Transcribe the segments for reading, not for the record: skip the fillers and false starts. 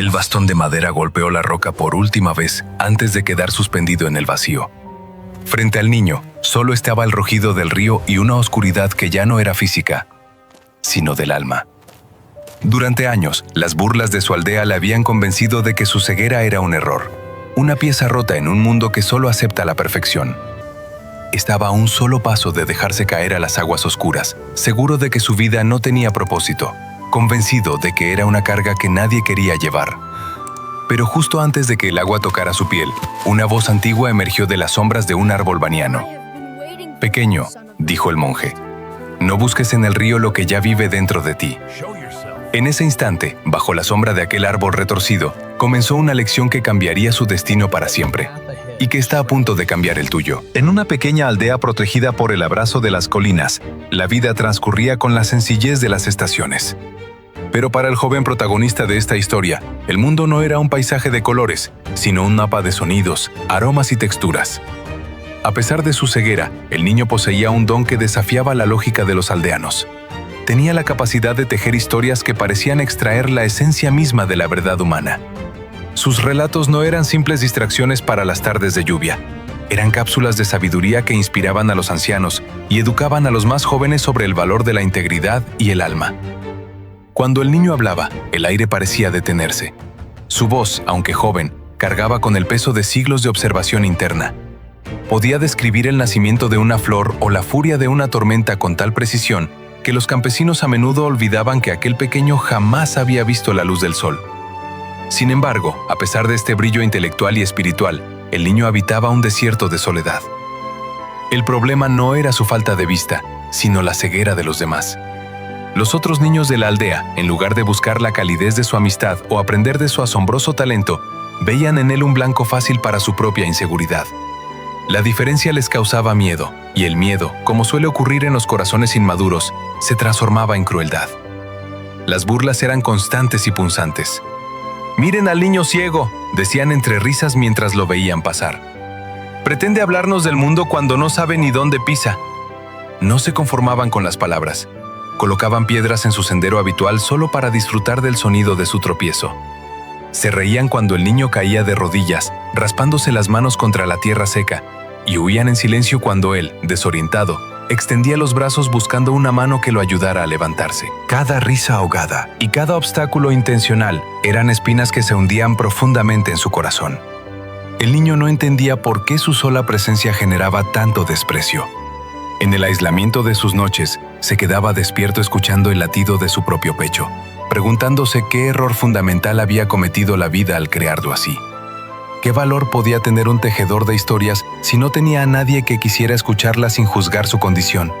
El bastón de madera golpeó la roca por última vez antes de quedar suspendido en el vacío. Frente al niño, solo estaba el rugido del río y una oscuridad que ya no era física, sino del alma. Durante años, las burlas de su aldea le habían convencido de que su ceguera era un error, una pieza rota en un mundo que solo acepta la perfección. Estaba a un solo paso de dejarse caer a las aguas oscuras, seguro de que su vida no tenía propósito, convencido de que era una carga que nadie quería llevar. Pero justo antes de que el agua tocara su piel, una voz antigua emergió de las sombras de un árbol baniano. «Pequeño», dijo el monje, «no busques en el río lo que ya vive dentro de ti». En ese instante, bajo la sombra de aquel árbol retorcido, comenzó una lección que cambiaría su destino para siempre, y que está a punto de cambiar el tuyo. En una pequeña aldea protegida por el abrazo de las colinas, la vida transcurría con la sencillez de las estaciones. Pero para el joven protagonista de esta historia, el mundo no era un paisaje de colores, sino un mapa de sonidos, aromas y texturas. A pesar de su ceguera, el niño poseía un don que desafiaba la lógica de los aldeanos. Tenía la capacidad de tejer historias que parecían extraer la esencia misma de la verdad humana. Sus relatos no eran simples distracciones para las tardes de lluvia. Eran cápsulas de sabiduría que inspiraban a los ancianos y educaban a los más jóvenes sobre el valor de la integridad y el alma. Cuando el niño hablaba, el aire parecía detenerse. Su voz, aunque joven, cargaba con el peso de siglos de observación interna. Podía describir el nacimiento de una flor o la furia de una tormenta con tal precisión que los campesinos a menudo olvidaban que aquel pequeño jamás había visto la luz del sol. Sin embargo, a pesar de este brillo intelectual y espiritual, el niño habitaba un desierto de soledad. El problema no era su falta de vista, sino la ceguera de los demás. Los otros niños de la aldea, en lugar de buscar la calidez de su amistad o aprender de su asombroso talento, veían en él un blanco fácil para su propia inseguridad. La diferencia les causaba miedo, y el miedo, como suele ocurrir en los corazones inmaduros, se transformaba en crueldad. Las burlas eran constantes y punzantes. «Miren al niño ciego», decían entre risas mientras lo veían pasar. «Pretende hablarnos del mundo cuando no sabe ni dónde pisa». No se conformaban con las palabras. Colocaban piedras en su sendero habitual solo para disfrutar del sonido de su tropiezo. Se reían cuando el niño caía de rodillas, raspándose las manos contra la tierra seca, y huían en silencio cuando él, desorientado, extendía los brazos buscando una mano que lo ayudara a levantarse. Cada risa ahogada y cada obstáculo intencional eran espinas que se hundían profundamente en su corazón. El niño no entendía por qué su sola presencia generaba tanto desprecio. En el aislamiento de sus noches, se quedaba despierto escuchando el latido de su propio pecho, preguntándose qué error fundamental había cometido la vida al crearlo así. ¿Qué valor podía tener un tejedor de historias si no tenía a nadie que quisiera escucharlas sin juzgar su condición?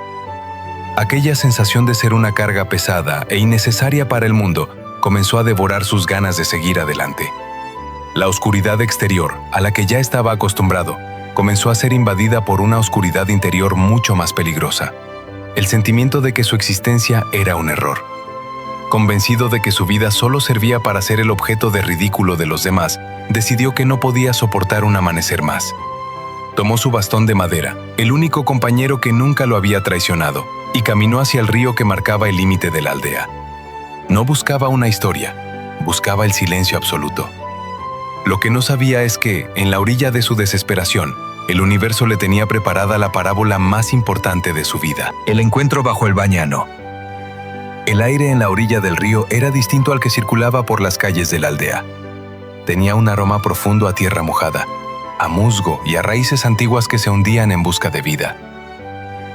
Aquella sensación de ser una carga pesada e innecesaria para el mundo comenzó a devorar sus ganas de seguir adelante. La oscuridad exterior, a la que ya estaba acostumbrado, comenzó a ser invadida por una oscuridad interior mucho más peligrosa. El sentimiento de que su existencia era un error. Convencido de que su vida solo servía para ser el objeto de ridículo de los demás, decidió que no podía soportar un amanecer más. Tomó su bastón de madera, el único compañero que nunca lo había traicionado, y caminó hacia el río que marcaba el límite de la aldea. No buscaba una historia, buscaba el silencio absoluto. Lo que no sabía es que, en la orilla de su desesperación, el universo le tenía preparada la parábola más importante de su vida: el encuentro bajo el bañano. El aire en la orilla del río era distinto al que circulaba por las calles de la aldea. Tenía un aroma profundo a tierra mojada, a musgo y a raíces antiguas que se hundían en busca de vida.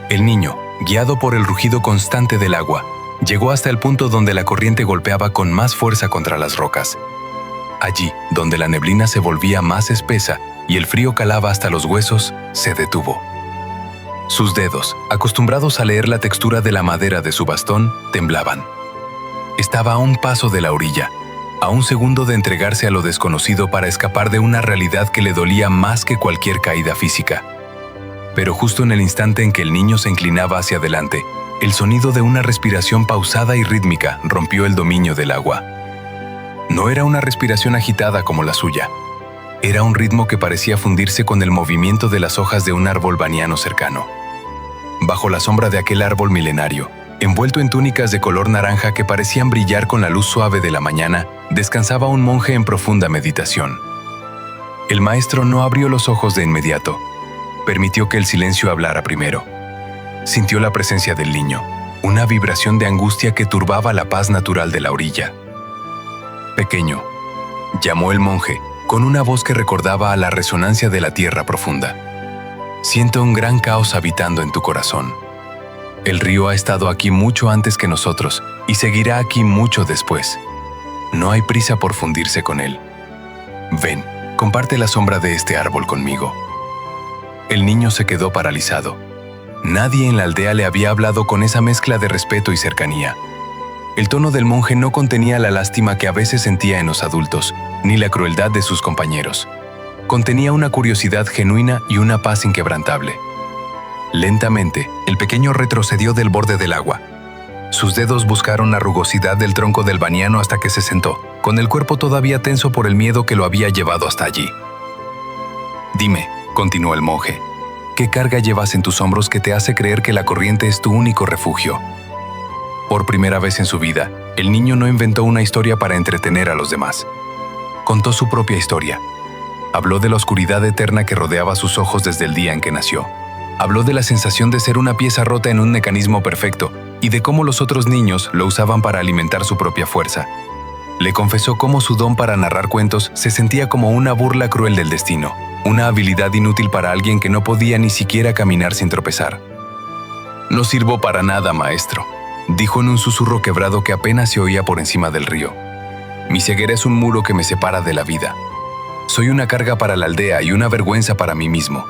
El niño, guiado por el rugido constante del agua, llegó hasta el punto donde la corriente golpeaba con más fuerza contra las rocas. Allí, donde la neblina se volvía más espesa y el frío calaba hasta los huesos, se detuvo. Sus dedos, acostumbrados a leer la textura de la madera de su bastón, temblaban. Estaba a un paso de la orilla, a un segundo de entregarse a lo desconocido para escapar de una realidad que le dolía más que cualquier caída física. Pero justo en el instante en que el niño se inclinaba hacia adelante, el sonido de una respiración pausada y rítmica rompió el dominio del agua. No era una respiración agitada como la suya. Era un ritmo que parecía fundirse con el movimiento de las hojas de un árbol baniano cercano. Bajo la sombra de aquel árbol milenario, Envuelto en túnicas de color naranja que parecían brillar con la luz suave de la mañana, descansaba un monje en profunda meditación. El maestro no abrió los ojos de inmediato. Permitió que el silencio hablara primero. Sintió la presencia del niño, una vibración de angustia que turbaba la paz natural de la orilla. «Pequeño», llamó el monje, con una voz que recordaba a la resonancia de la tierra profunda. «Siento un gran caos habitando en tu corazón. El río ha estado aquí mucho antes que nosotros y seguirá aquí mucho después. No hay prisa por fundirse con él. Ven, comparte la sombra de este árbol conmigo». El niño se quedó paralizado. Nadie en la aldea le había hablado con esa mezcla de respeto y cercanía. El tono del monje no contenía la lástima que a veces sentía en los adultos, ni la crueldad de sus compañeros. Contenía una curiosidad genuina y una paz inquebrantable. Lentamente, el pequeño retrocedió del borde del agua. Sus dedos buscaron la rugosidad del tronco del baniano hasta que se sentó, con el cuerpo todavía tenso por el miedo que lo había llevado hasta allí. «Dime», continuó el monje, «¿qué carga llevas en tus hombros que te hace creer que la corriente es tu único refugio?» Por primera vez en su vida, el niño no inventó una historia para entretener a los demás. Contó su propia historia. Habló de la oscuridad eterna que rodeaba sus ojos desde el día en que nació. Habló de la sensación de ser una pieza rota en un mecanismo perfecto y de cómo los otros niños lo usaban para alimentar su propia fuerza. Le confesó cómo su don para narrar cuentos se sentía como una burla cruel del destino, una habilidad inútil para alguien que no podía ni siquiera caminar sin tropezar. «No sirvo para nada, maestro», dijo en un susurro quebrado que apenas se oía por encima del río. «Mi ceguera es un muro que me separa de la vida. Soy una carga para la aldea y una vergüenza para mí mismo.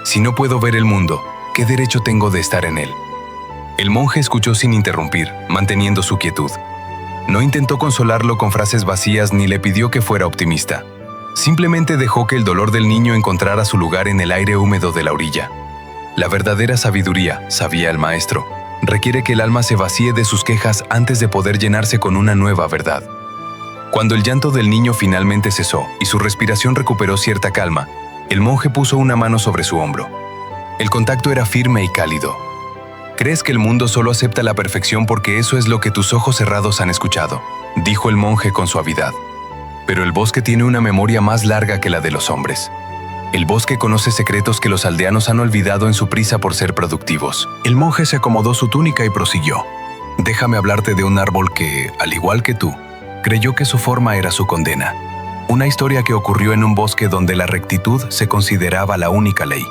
Si no puedo ver el mundo, ¿qué derecho tengo de estar en él?». El monje escuchó sin interrumpir, manteniendo su quietud. No intentó consolarlo con frases vacías ni le pidió que fuera optimista. Simplemente dejó que el dolor del niño encontrara su lugar en el aire húmedo de la orilla. La verdadera sabiduría, sabía el maestro, requiere que el alma se vacíe de sus quejas antes de poder llenarse con una nueva verdad. Cuando el llanto del niño finalmente cesó y su respiración recuperó cierta calma, el monje puso una mano sobre su hombro. El contacto era firme y cálido. «¿Crees que el mundo solo acepta la perfección porque eso es lo que tus ojos cerrados han escuchado?», dijo el monje con suavidad. «Pero el bosque tiene una memoria más larga que la de los hombres. El bosque conoce secretos que los aldeanos han olvidado en su prisa por ser productivos». El monje se acomodó su túnica y prosiguió. «Déjame hablarte de un árbol que, al igual que tú, creyó que su forma era su condena. Una historia que ocurrió en un bosque donde la rectitud se consideraba la única ley.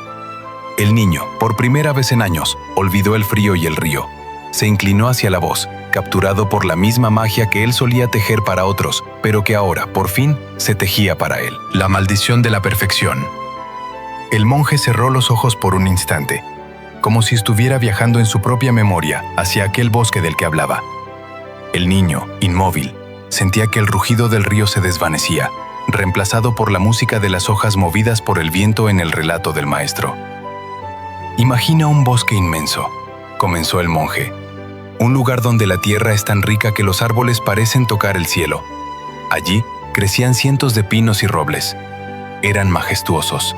El niño, por primera vez en años, olvidó el frío y el río. Se inclinó hacia la voz, capturado por la misma magia que él solía tejer para otros, pero que ahora, por fin, se tejía para él. La maldición de la perfección». El monje cerró los ojos por un instante, como si estuviera viajando en su propia memoria hacia aquel bosque del que hablaba. El niño, inmóvil, sentía que el rugido del río se desvanecía, reemplazado por la música de las hojas movidas por el viento en el relato del maestro. «Imagina un bosque inmenso», comenzó el monje. «Un lugar donde la tierra es tan rica que los árboles parecen tocar el cielo. Allí crecían cientos de pinos y robles. Eran majestuosos.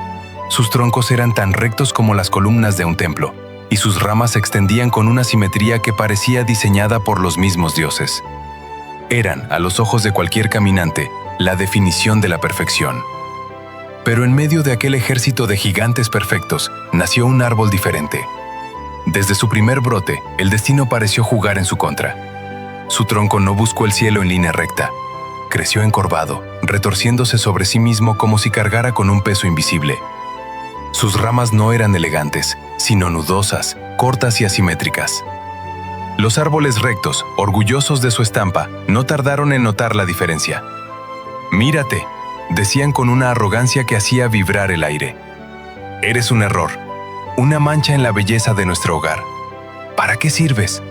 Sus troncos eran tan rectos como las columnas de un templo, y sus ramas se extendían con una simetría que parecía diseñada por los mismos dioses. Eran, a los ojos de cualquier caminante, la definición de la perfección. Pero en medio de aquel ejército de gigantes perfectos, nació un árbol diferente. Desde su primer brote, el destino pareció jugar en su contra. Su tronco no buscó el cielo en línea recta. Creció encorvado, retorciéndose sobre sí mismo como si cargara con un peso invisible. Sus ramas no eran elegantes, sino nudosas, cortas y asimétricas. Los árboles rectos, orgullosos de su estampa, no tardaron en notar la diferencia. «Mírate», decían con una arrogancia que hacía vibrar el aire. «Eres un error, una mancha en la belleza de nuestro hogar. ¿Para qué sirves?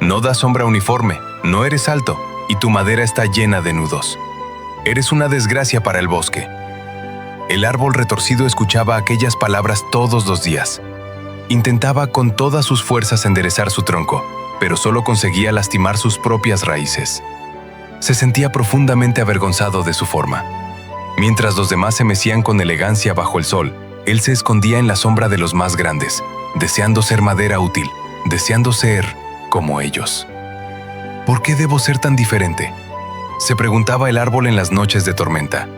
No das sombra uniforme, no eres alto, y tu madera está llena de nudos. Eres una desgracia para el bosque». El árbol retorcido escuchaba aquellas palabras todos los días. Intentaba con todas sus fuerzas enderezar su tronco, pero solo conseguía lastimar sus propias raíces. Se sentía profundamente avergonzado de su forma. Mientras los demás se mecían con elegancia bajo el sol, él se escondía en la sombra de los más grandes, deseando ser madera útil, deseando ser como ellos. ¿Por qué debo ser tan diferente?, se preguntaba el árbol en las noches de tormenta.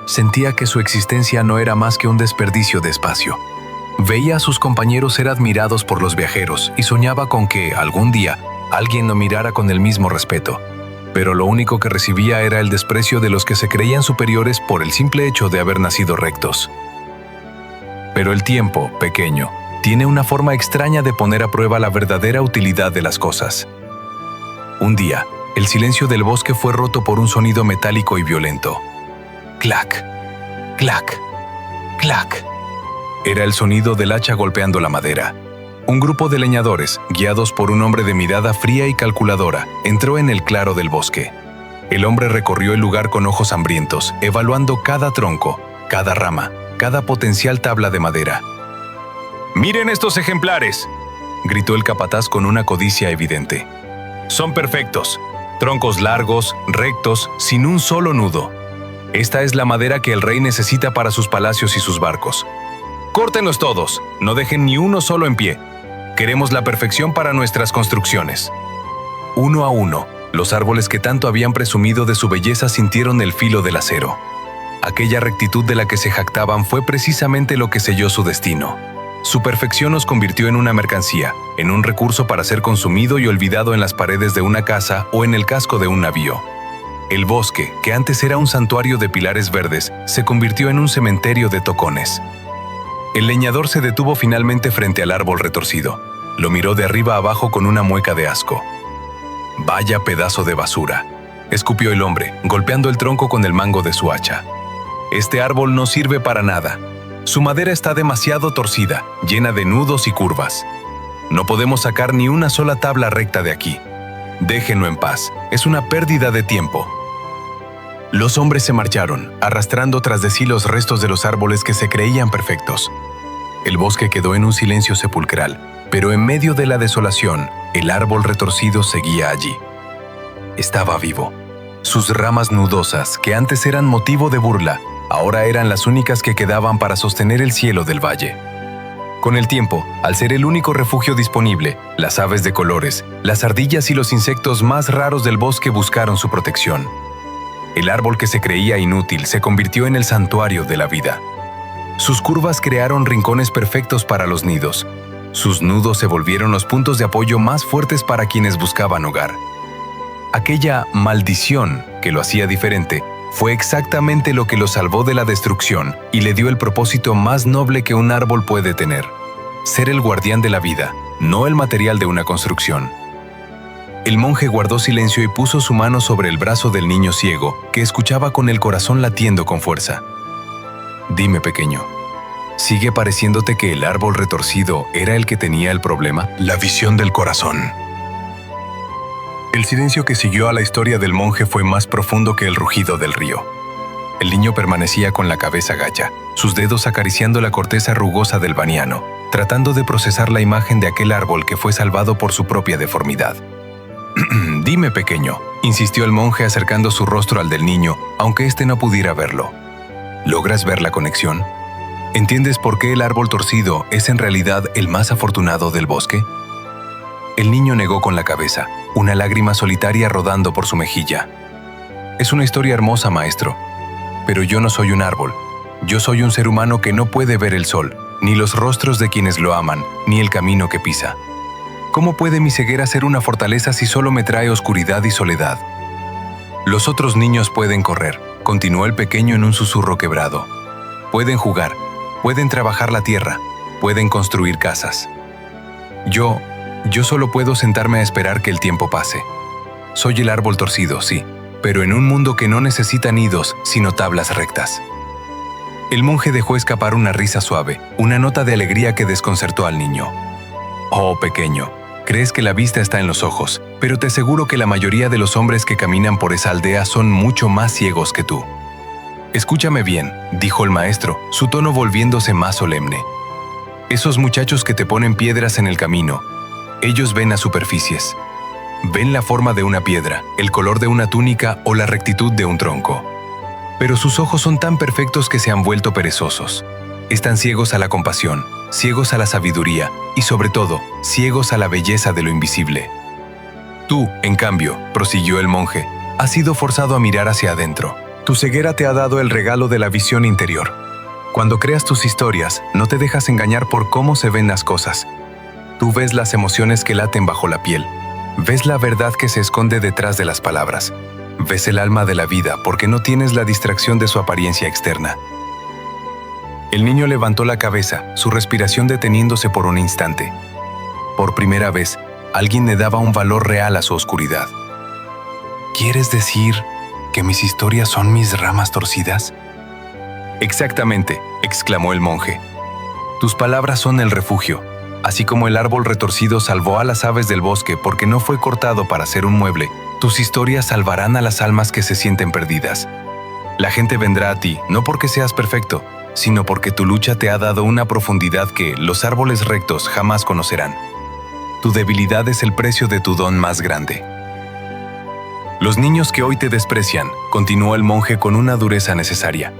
Sentía que su existencia no era más que un desperdicio de espacio. Veía a sus compañeros ser admirados por los viajeros y soñaba con que, algún día, alguien lo mirara con el mismo respeto. Pero lo único que recibía era el desprecio de los que se creían superiores por el simple hecho de haber nacido rectos. Pero el tiempo, pequeño, tiene una forma extraña de poner a prueba la verdadera utilidad de las cosas. Un día, el silencio del bosque fue roto por un sonido metálico y violento. Clac, clac, clac. Era el sonido del hacha golpeando la madera. Un grupo de leñadores, guiados por un hombre de mirada fría y calculadora, entró en el claro del bosque. El hombre recorrió el lugar con ojos hambrientos, evaluando cada tronco, cada rama, cada potencial tabla de madera. «¡Miren estos ejemplares!», gritó el capataz con una codicia evidente. «Son perfectos. Troncos largos, rectos, sin un solo nudo. Esta es la madera que el rey necesita para sus palacios y sus barcos. Córtenlos todos, no dejen ni uno solo en pie. Queremos la perfección para nuestras construcciones». Uno a uno, los árboles que tanto habían presumido de su belleza sintieron el filo del acero. Aquella rectitud de la que se jactaban fue precisamente lo que selló su destino. Su perfección los convirtió en una mercancía, en un recurso para ser consumido y olvidado en las paredes de una casa o en el casco de un navío. El bosque, que antes era un santuario de pilares verdes, se convirtió en un cementerio de tocones. El leñador se detuvo finalmente frente al árbol retorcido. Lo miró de arriba abajo con una mueca de asco. «Vaya pedazo de basura», escupió el hombre, golpeando el tronco con el mango de su hacha. «Este árbol no sirve para nada. Su madera está demasiado torcida, llena de nudos y curvas. No podemos sacar ni una sola tabla recta de aquí. Déjenlo en paz, es una pérdida de tiempo». Los hombres se marcharon, arrastrando tras de sí los restos de los árboles que se creían perfectos. El bosque quedó en un silencio sepulcral, pero en medio de la desolación, el árbol retorcido seguía allí. Estaba vivo. Sus ramas nudosas, que antes eran motivo de burla, ahora eran las únicas que quedaban para sostener el cielo del valle. Con el tiempo, al ser el único refugio disponible, las aves de colores, las ardillas y los insectos más raros del bosque buscaron su protección. El árbol que se creía inútil se convirtió en el santuario de la vida. Sus curvas crearon rincones perfectos para los nidos. Sus nudos se volvieron los puntos de apoyo más fuertes para quienes buscaban hogar. Aquella maldición que lo hacía diferente fue exactamente lo que lo salvó de la destrucción y le dio el propósito más noble que un árbol puede tener: ser el guardián de la vida, no el material de una construcción. El monje guardó silencio y puso su mano sobre el brazo del niño ciego, que escuchaba con el corazón latiendo con fuerza. «Dime, pequeño, ¿sigue pareciéndote que el árbol retorcido era el que tenía el problema?» La visión del corazón. El silencio que siguió a la historia del monje fue más profundo que el rugido del río. El niño permanecía con la cabeza gacha, sus dedos acariciando la corteza rugosa del baniano, tratando de procesar la imagen de aquel árbol que fue salvado por su propia deformidad. «Dime, pequeño», insistió el monje acercando su rostro al del niño, aunque éste no pudiera verlo. ¿Logras ver la conexión? ¿Entiendes por qué el árbol torcido es en realidad el más afortunado del bosque? El niño negó con la cabeza, una lágrima solitaria rodando por su mejilla. «Es una historia hermosa, maestro, pero yo no soy un árbol. Yo soy un ser humano que no puede ver el sol, ni los rostros de quienes lo aman, ni el camino que pisa. ¿Cómo puede mi ceguera ser una fortaleza si solo me trae oscuridad y soledad?» «Los otros niños pueden correr», continuó el pequeño en un susurro quebrado. «Pueden jugar, pueden trabajar la tierra, pueden construir casas. Yo solo puedo sentarme a esperar que el tiempo pase. Soy el árbol torcido, sí, pero en un mundo que no necesita nidos, sino tablas rectas». El monje dejó escapar una risa suave, una nota de alegría que desconcertó al niño. «Oh, pequeño, crees que la vista está en los ojos, pero te aseguro que la mayoría de los hombres que caminan por esa aldea son mucho más ciegos que tú». «Escúchame bien», dijo el maestro, su tono volviéndose más solemne. «Esos muchachos que te ponen piedras en el camino, ellos ven a superficies. Ven la forma de una piedra, el color de una túnica o la rectitud de un tronco. Pero sus ojos son tan perfectos que se han vuelto perezosos. Están ciegos a la compasión, ciegos a la sabiduría y, sobre todo, ciegos a la belleza de lo invisible. Tú, en cambio, prosiguió el monje, has sido forzado a mirar hacia adentro. Tu ceguera te ha dado el regalo de la visión interior. Cuando creas tus historias, no te dejas engañar por cómo se ven las cosas. Tú ves las emociones que laten bajo la piel. Ves la verdad que se esconde detrás de las palabras. Ves el alma de la vida porque no tienes la distracción de su apariencia externa. El niño levantó la cabeza, su respiración deteniéndose por un instante. Por primera vez, alguien le daba un valor real a su oscuridad. ¿Quieres decir que mis historias son mis ramas torcidas? Exactamente, exclamó el monje. Tus palabras son el refugio. Así como el árbol retorcido salvó a las aves del bosque porque no fue cortado para ser un mueble, tus historias salvarán a las almas que se sienten perdidas. La gente vendrá a ti, no porque seas perfecto, sino porque tu lucha te ha dado una profundidad que los árboles rectos jamás conocerán. Tu debilidad es el precio de tu don más grande. Los niños que hoy te desprecian, continuó el monje con una dureza necesaria,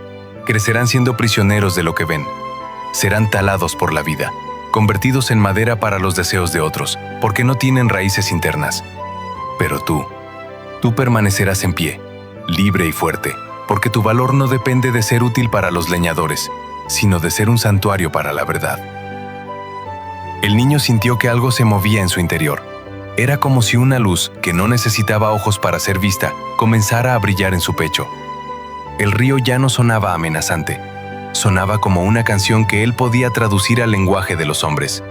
crecerán siendo prisioneros de lo que ven. Serán talados por la vida, convertidos en madera para los deseos de otros, porque no tienen raíces internas. Pero tú permanecerás en pie, libre y fuerte, porque tu valor no depende de ser útil para los leñadores, sino de ser un santuario para la verdad. El niño sintió que algo se movía en su interior. Era como si una luz, que no necesitaba ojos para ser vista, comenzara a brillar en su pecho. El río ya no sonaba amenazante. Sonaba como una canción que él podía traducir al lenguaje de los hombres.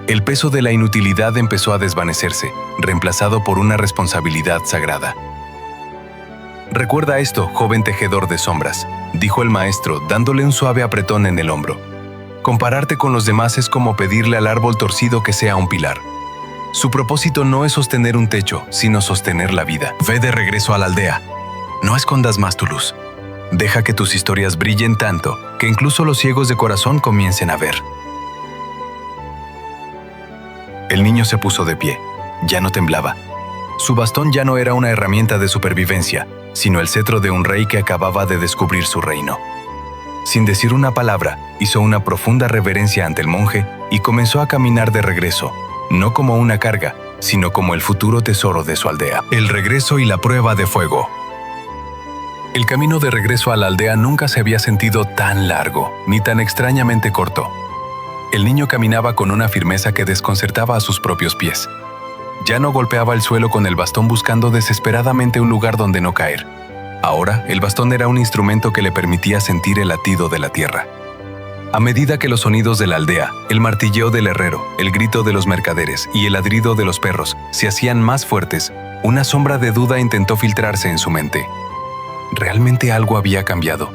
El peso de la inutilidad empezó a desvanecerse, reemplazado por una responsabilidad sagrada. Recuerda esto, joven tejedor de sombras, dijo el maestro, dándole un suave apretón en el hombro. Compararte con los demás es como pedirle al árbol torcido que sea un pilar. Su propósito no es sostener un techo, sino sostener la vida. Ve de regreso a la aldea. No escondas más tu luz. Deja que tus historias brillen tanto que incluso los ciegos de corazón comiencen a ver. El niño se puso de pie. Ya no temblaba. Su bastón ya no era una herramienta de supervivencia, sino el cetro de un rey que acababa de descubrir su reino. Sin decir una palabra, hizo una profunda reverencia ante el monje y comenzó a caminar de regreso, no como una carga, sino como el futuro tesoro de su aldea. El regreso y la prueba de fuego. El camino de regreso a la aldea nunca se había sentido tan largo, ni tan extrañamente corto. El niño caminaba con una firmeza que desconcertaba a sus propios pies. Ya no golpeaba el suelo con el bastón buscando desesperadamente un lugar donde no caer. Ahora, el bastón era un instrumento que le permitía sentir el latido de la tierra. A medida que los sonidos de la aldea, el martilleo del herrero, el grito de los mercaderes y el ladrido de los perros se hacían más fuertes, una sombra de duda intentó filtrarse en su mente. ¿Realmente algo había cambiado?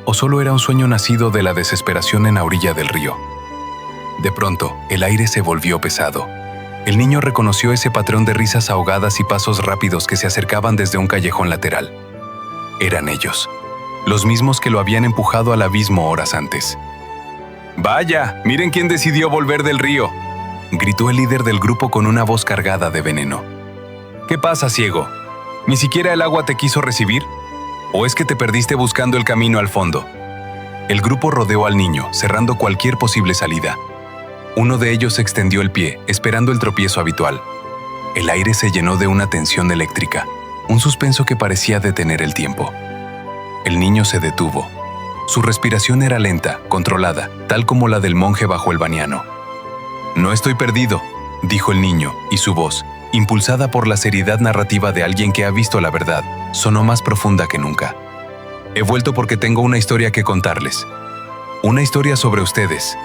¿O solo era un sueño nacido de la desesperación en la orilla del río? De pronto, el aire se volvió pesado. El niño reconoció ese patrón de risas ahogadas y pasos rápidos que se acercaban desde un callejón lateral. Eran ellos, los mismos que lo habían empujado al abismo horas antes. «¡Vaya! ¡Miren quién decidió volver del río!», gritó el líder del grupo con una voz cargada de veneno. «¿Qué pasa, ciego? ¿Ni siquiera el agua te quiso recibir? ¿O es que te perdiste buscando el camino al fondo?». El grupo rodeó al niño, cerrando cualquier posible salida. Uno de ellos extendió el pie, esperando el tropiezo habitual. El aire se llenó de una tensión eléctrica, un suspenso que parecía detener el tiempo. El niño se detuvo. Su respiración era lenta, controlada, tal como la del monje bajo el baniano. «No estoy perdido», dijo el niño, y su voz, impulsada por la seriedad narrativa de alguien que ha visto la verdad, sonó más profunda que nunca. «He vuelto porque tengo una historia que contarles. Una historia sobre ustedes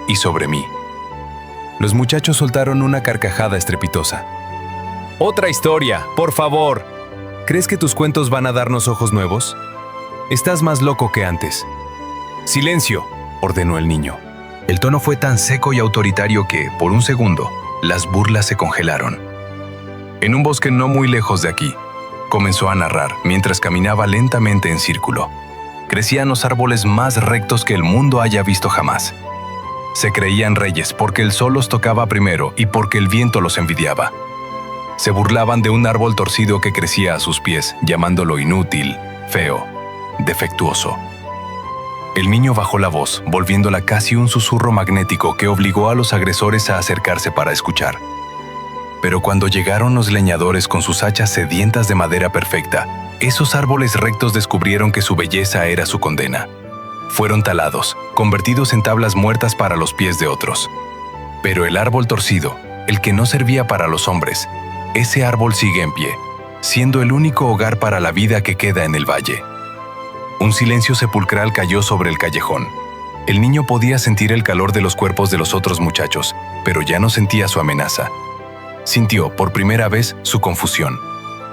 y sobre mí». Los muchachos soltaron una carcajada estrepitosa. «¡Otra historia, por favor! ¿Crees que tus cuentos van a darnos ojos nuevos? Estás más loco que antes». «¡Silencio!», ordenó el niño. El tono fue tan seco y autoritario que, por un segundo, las burlas se congelaron. «En un bosque no muy lejos de aquí», comenzó a narrar mientras caminaba lentamente en círculo. «Crecían los árboles más rectos que el mundo haya visto jamás. Se creían reyes porque el sol los tocaba primero y porque el viento los envidiaba. Se burlaban de un árbol torcido que crecía a sus pies, llamándolo inútil, feo, defectuoso. El niño bajó la voz, volviéndola casi un susurro magnético que obligó a los agresores a acercarse para escuchar. Pero cuando llegaron los leñadores con sus hachas sedientas de madera perfecta, esos árboles rectos descubrieron que su belleza era su condena. Fueron talados, convertidos en tablas muertas para los pies de otros. Pero el árbol torcido, el que no servía para los hombres, ese árbol sigue en pie, siendo el único hogar para la vida que queda en el valle. Un silencio sepulcral cayó sobre el callejón. El niño podía sentir el calor de los cuerpos de los otros muchachos, pero ya no sentía su amenaza. Sintió, por primera vez, su confusión.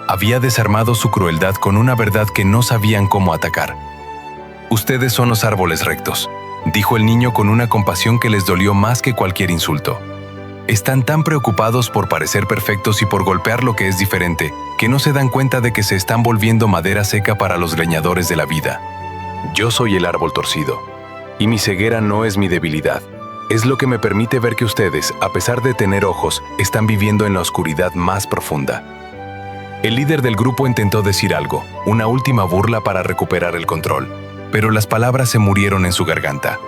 Había desarmado su crueldad con una verdad que no sabían cómo atacar. «Ustedes son los árboles rectos», dijo el niño con una compasión que les dolió más que cualquier insulto. «Están tan preocupados por parecer perfectos y por golpear lo que es diferente, que no se dan cuenta de que se están volviendo madera seca para los leñadores de la vida. Yo soy el árbol torcido, y mi ceguera no es mi debilidad. Es lo que me permite ver que ustedes, a pesar de tener ojos, están viviendo en la oscuridad más profunda». El líder del grupo intentó decir algo, una última burla para recuperar el control, pero las palabras se murieron en su garganta.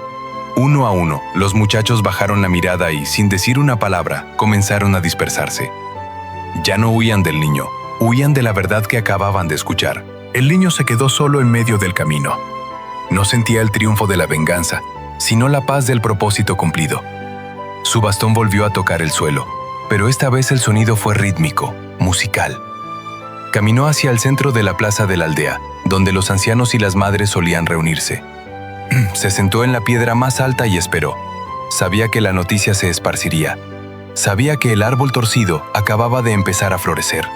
Uno a uno, los muchachos bajaron la mirada y, sin decir una palabra, comenzaron a dispersarse. Ya no huían del niño, huían de la verdad que acababan de escuchar. El niño se quedó solo en medio del camino. No sentía el triunfo de la venganza, sino la paz del propósito cumplido. Su bastón volvió a tocar el suelo, pero esta vez el sonido fue rítmico, musical. Caminó hacia el centro de la plaza de la aldea, donde los ancianos y las madres solían reunirse. Se sentó en la piedra más alta y esperó. Sabía que la noticia se esparciría. Sabía que el árbol torcido acababa de empezar a florecer.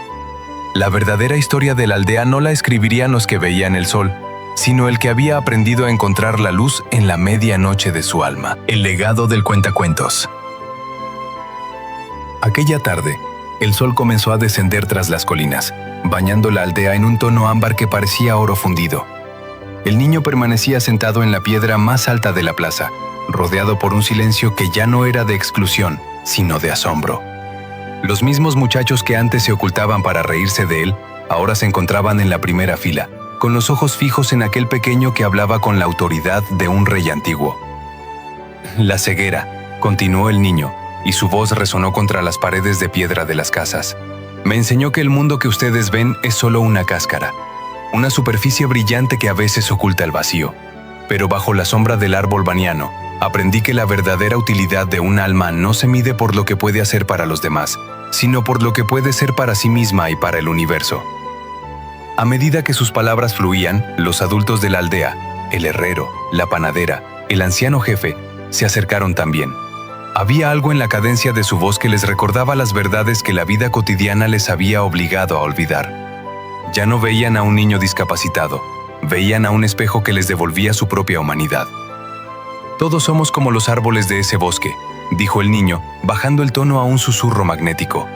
La verdadera historia de la aldea no la escribirían los que veían el sol, sino el que había aprendido a encontrar la luz en la medianoche de su alma. El legado del cuentacuentos. Aquella tarde, el sol comenzó a descender tras las colinas, bañando la aldea en un tono ámbar que parecía oro fundido. El niño permanecía sentado en la piedra más alta de la plaza, rodeado por un silencio que ya no era de exclusión, sino de asombro. Los mismos muchachos que antes se ocultaban para reírse de él, ahora se encontraban en la primera fila, con los ojos fijos en aquel pequeño que hablaba con la autoridad de un rey antiguo. «La ceguera», continuó el niño, y su voz resonó contra las paredes de piedra de las casas. «Me enseñó que el mundo que ustedes ven es solo una cáscara, una superficie brillante que a veces oculta el vacío. Pero bajo la sombra del árbol baniano, aprendí que la verdadera utilidad de un alma no se mide por lo que puede hacer para los demás, sino por lo que puede ser para sí misma y para el universo». A medida que sus palabras fluían, los adultos de la aldea, el herrero, la panadera, el anciano jefe, se acercaron también. Había algo en la cadencia de su voz que les recordaba las verdades que la vida cotidiana les había obligado a olvidar. Ya no veían a un niño discapacitado, veían a un espejo que les devolvía su propia humanidad. «Todos somos como los árboles de ese bosque», dijo el niño, bajando el tono a un susurro magnético.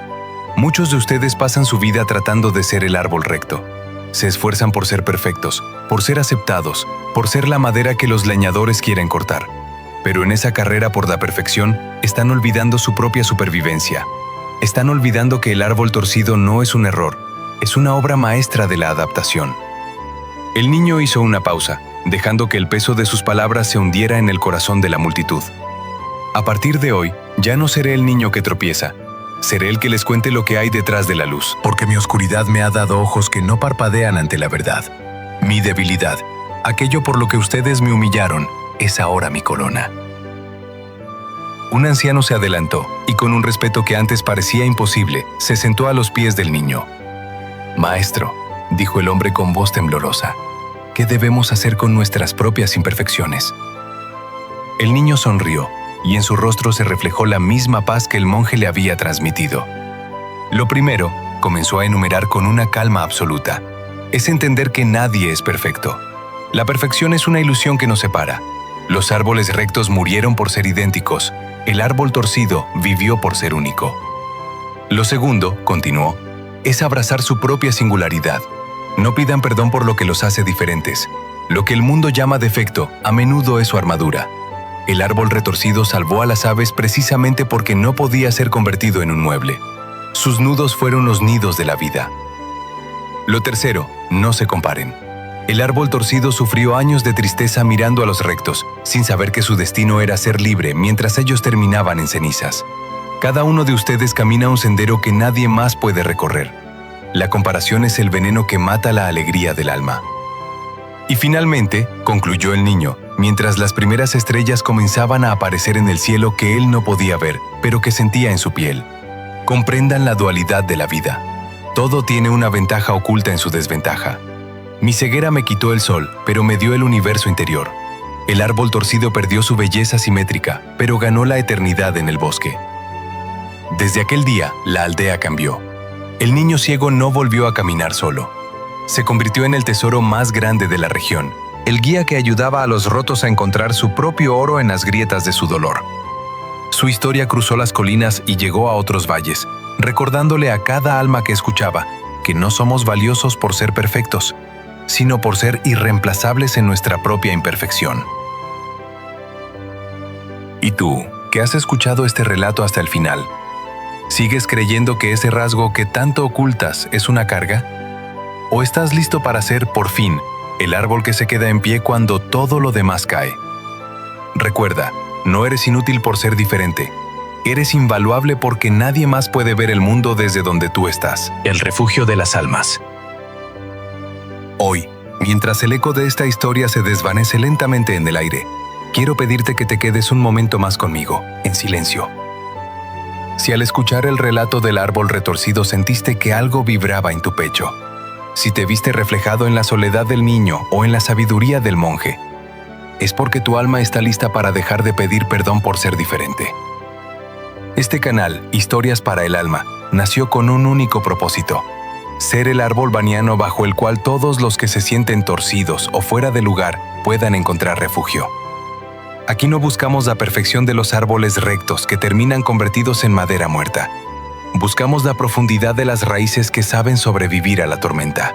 «Muchos de ustedes pasan su vida tratando de ser el árbol recto. Se esfuerzan por ser perfectos, por ser aceptados, por ser la madera que los leñadores quieren cortar. Pero en esa carrera por la perfección, están olvidando su propia supervivencia. Están olvidando que el árbol torcido no es un error, es una obra maestra de la adaptación». El niño hizo una pausa, dejando que el peso de sus palabras se hundiera en el corazón de la multitud. «A partir de hoy, ya no seré el niño que tropieza. Seré el que les cuente lo que hay detrás de la luz, porque mi oscuridad me ha dado ojos que no parpadean ante la verdad. Mi debilidad, aquello por lo que ustedes me humillaron, es ahora mi corona». Un anciano se adelantó y con un respeto que antes parecía imposible, se sentó a los pies del niño. «Maestro», dijo el hombre con voz temblorosa, «¿qué debemos hacer con nuestras propias imperfecciones?». El niño sonrió, y en su rostro se reflejó la misma paz que el monje le había transmitido. «Lo primero», comenzó a enumerar con una calma absoluta, «es entender que nadie es perfecto. La perfección es una ilusión que nos separa. Los árboles rectos murieron por ser idénticos, el árbol torcido vivió por ser único. Lo segundo», continuó, «es abrazar su propia singularidad. No pidan perdón por lo que los hace diferentes. Lo que el mundo llama defecto, a menudo es su armadura. El árbol retorcido salvó a las aves precisamente porque no podía ser convertido en un mueble. Sus nudos fueron los nidos de la vida. Lo tercero, no se comparen. El árbol torcido sufrió años de tristeza mirando a los rectos, sin saber que su destino era ser libre mientras ellos terminaban en cenizas. Cada uno de ustedes camina un sendero que nadie más puede recorrer. La comparación es el veneno que mata la alegría del alma. Y finalmente, concluyó el niño, mientras las primeras estrellas comenzaban a aparecer en el cielo que él no podía ver, pero que sentía en su piel. Comprendan la dualidad de la vida. Todo tiene una ventaja oculta en su desventaja. Mi ceguera me quitó el sol, pero me dio el universo interior. El árbol torcido perdió su belleza simétrica, pero ganó la eternidad en el bosque. Desde aquel día, la aldea cambió. El niño ciego no volvió a caminar solo. Se convirtió en el tesoro más grande de la región, el guía que ayudaba a los rotos a encontrar su propio oro en las grietas de su dolor. Su historia cruzó las colinas y llegó a otros valles, recordándole a cada alma que escuchaba que no somos valiosos por ser perfectos, sino por ser irreemplazables en nuestra propia imperfección. ¿Y tú, que has escuchado este relato hasta el final? ¿Sigues creyendo que ese rasgo que tanto ocultas es una carga? ¿O estás listo para ser, por fin, el árbol que se queda en pie cuando todo lo demás cae? Recuerda, no eres inútil por ser diferente. Eres invaluable porque nadie más puede ver el mundo desde donde tú estás. El refugio de las almas. Hoy, mientras el eco de esta historia se desvanece lentamente en el aire, quiero pedirte que te quedes un momento más conmigo, en silencio. Si al escuchar el relato del árbol retorcido sentiste que algo vibraba en tu pecho, si te viste reflejado en la soledad del niño o en la sabiduría del monje, es porque tu alma está lista para dejar de pedir perdón por ser diferente. Este canal, Historias para el Alma, nació con un único propósito: ser el árbol baniano bajo el cual todos los que se sienten torcidos o fuera de lugar puedan encontrar refugio. Aquí no buscamos la perfección de los árboles rectos que terminan convertidos en madera muerta. Buscamos la profundidad de las raíces que saben sobrevivir a la tormenta.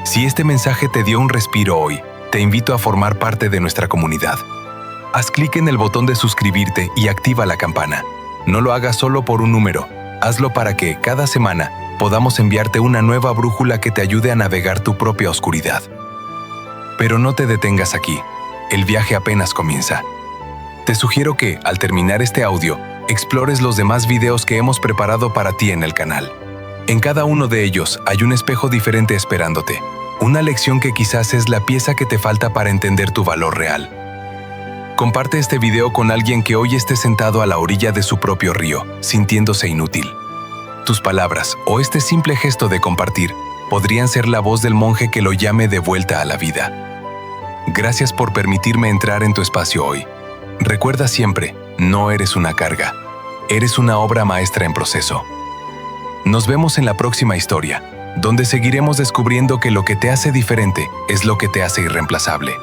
Si este mensaje te dio un respiro hoy, te invito a formar parte de nuestra comunidad. Haz clic en el botón de suscribirte y activa la campana. No lo hagas solo por un número, hazlo para que, cada semana, podamos enviarte una nueva brújula que te ayude a navegar tu propia oscuridad. Pero no te detengas aquí. El viaje apenas comienza. Te sugiero que, al terminar este audio, explores los demás videos que hemos preparado para ti en el canal. En cada uno de ellos hay un espejo diferente esperándote, una lección que quizás es la pieza que te falta para entender tu valor real. Comparte este video con alguien que hoy esté sentado a la orilla de su propio río, sintiéndose inútil. Tus palabras o este simple gesto de compartir podrían ser la voz del monje que lo llame de vuelta a la vida. Gracias por permitirme entrar en tu espacio hoy. Recuerda siempre, no eres una carga. Eres una obra maestra en proceso. Nos vemos en la próxima historia, donde seguiremos descubriendo que lo que te hace diferente es lo que te hace irreemplazable.